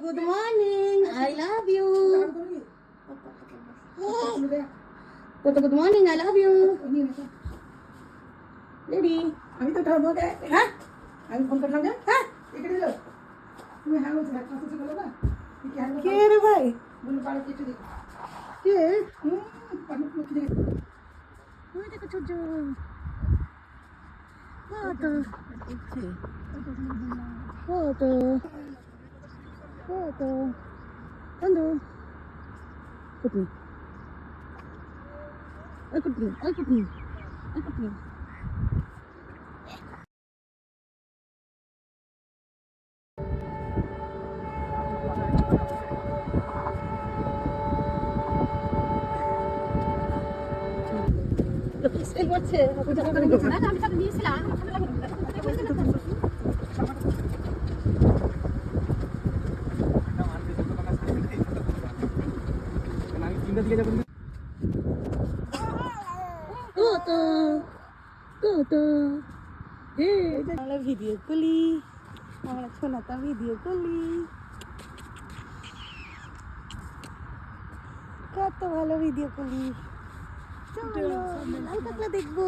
good morning. I love you. Toto, good morning. I love you. Lady. আমি তো ধরবো দে হ্যাঁ আমি ফোন করলাম যে হ্যাঁ এখানে দিল তুমি হ্যাঁ বলছো না কথা বলো না কে রে ভাই বল পাড়ে কিছু দেখো কে পানি মুখে দেখো ওই দেখো ছোট কত কত কত বন্ধু কুটনি ওই কুটনি ওই কুটনি ওই কুটনি স্মেল করছে আমি তাকে দিয়েছিলাম আমরা ভিডিও করি আমরা সোনাতা ভিডিও করি কত ভালো ভিডিও করি লাল কাঁকড়া দেখবো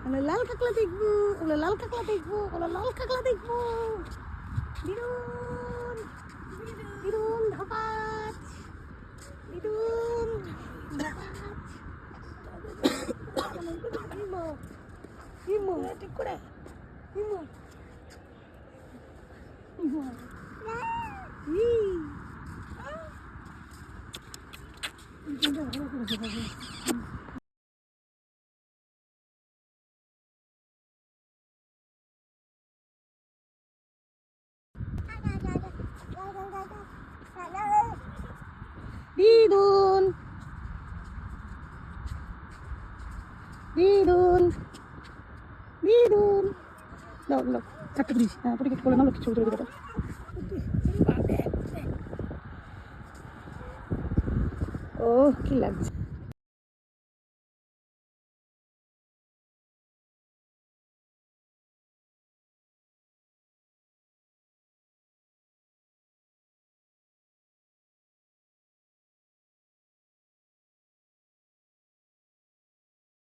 আমরা লাল কাঁকড়া দেখবো ওগুলো লাল কাঁকড়া দেখবো ওগুলো লাল কাঁকড়া দেখবো বিরুন বিরুন ধপাচ বিরুন ইমো ইমো ঠিক করে ইমো ইমো ই Didun Didun Didun Đâu đâu chắc cái gì à cái cô nó được chú rồi đó Ô কি লাগছে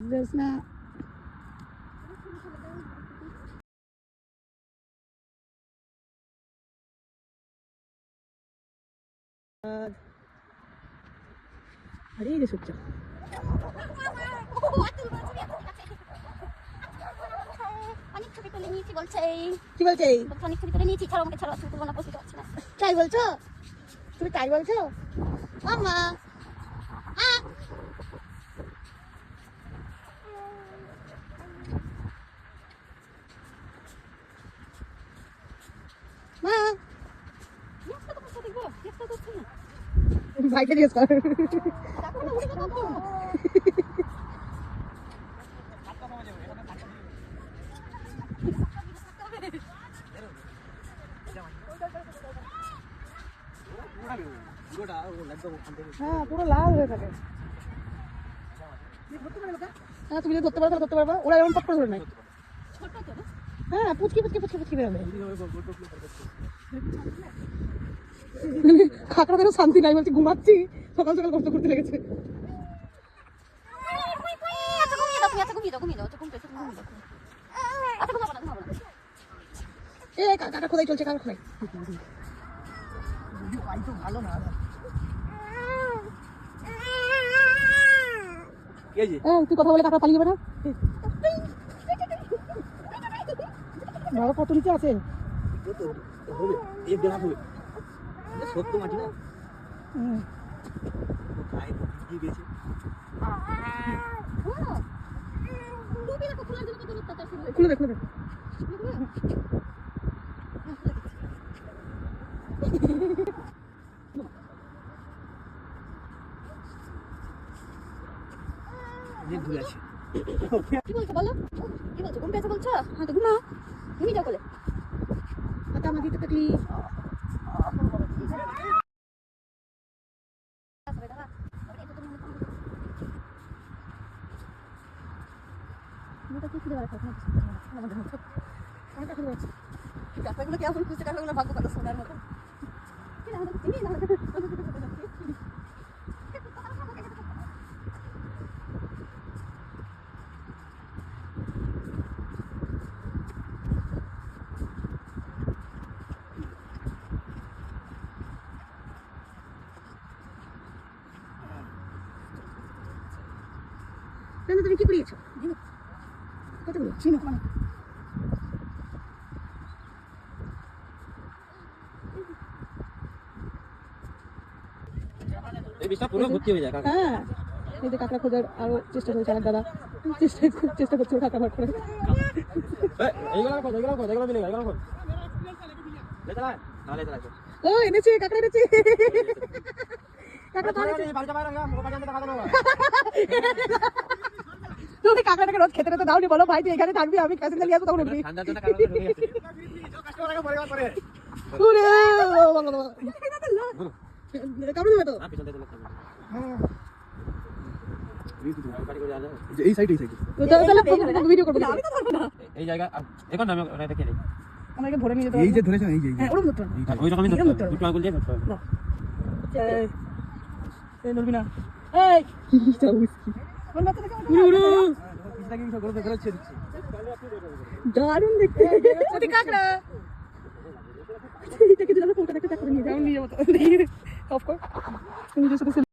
There's not আরে এই সত্যি অনেক ছবি তুলে নিয়েছি বলছে কি বলছে অনেক ছবি তুলে নিয়েছি ছাড়ো আমাকে ছাড়ো ছবি তুলবো না বসে পারছি না তাই বলছো তুমি তাই বলছো মামা মা একটা তো বসে দেখবো একটা তো না ভাইকে জিজ্ঞেস কর দেখো না উঠে যাবো হ্যাঁ পুরো লাল হয়ে থাকে হ্যাঁ তুমি যদি ধরতে পারো তাহলে ধরতে পারবা ওরা এমন পট করে ধরে নেয় হ্যাঁ পুচকি পুচকি পুচকি পুচকি বেরোবে খাকড়া দেখো শান্তি নাই বলছি ঘুমাচ্ছি সকাল সকাল কষ্ট করতে লেগেছে এ কাকা খোদাই চলছে কাকা খোদাই ভালো না তুই কথা বলে কাকা পালিয়ে যাবে না বাবা কত নিচে আছে সত্য মাটি না খুলে দেখ খুলে দেখ কি বলছো বলো কি বলছো ঘুম পেয়েছে বলছো হ্যাঁ তো ঘুমাও ঘুমিয়ে যাও বলে হাতে আমার দিতে থাকলি মোটা কি দেওয়ার কথা আমাদের মতো আমার কাছে রয়েছে কাঁকড়াগুলো কেমন খুঁজছে কাঁকড়াগুলো ভাগ্য কথা সোনার মতো তুমি কি করিয়েছো কতগুলো চিনো মানে এই বিষটা পুরো ভর্তি হয়ে যায় কাকা। হ্যাঁ এই যে কাঁকড়া খোঁজার আরো চেষ্টা করেছে আমার দাদা চেষ্টা করছে ও কাঁকড়া বার করে এইগুলো মিলে এইগুলো কর লে চলা না লে চলা ও এনেছে কাঁকড়া এনেছে কাঁকড়া পাওয়া গেছে। বাড়ি যাবার আগে মোবাইল জানতে টাকা দেবো তুমি কাঁকড়াটাকে রোজ খেতে দাও নি বলো ভাই তুই এখানে থাকবি আমি প্যাসেঞ্জার নিয়ে আসবো তখন উঠবি ঠান্ডার জন্য কারণে ঢুকে গেছে কাস্টমার আগে পরিবার করে ওরে কামড়ে দেবে তো না পিছন থেকে হ্যাঁ বাড়ি করে আলো এই সাইড তাহলে ভিডিও করবো আমি তো ধরবো না এই জায়গা এখন আমি ওটা দেখে নেই আমাকে ধরে নিয়ে যেতে এই যে হবে ধরেছেন এই যে হ্যাঁ ওরকম ধরতে হবে ওই রকমই এরকম ধরতে ধরতে হবে। হবে দুটো আঙুল দিয়ে ধরতে হবে এই নড়বি না এই কোন বাচ্চাটাকে দারুণ দেখতে ওটি কাঁকড়া এটাকে দিলাম ফোনটা দেখতে করে নিয়ে যাও নিয়ে যাবো তো অফ কর তুমি নিজের সাথে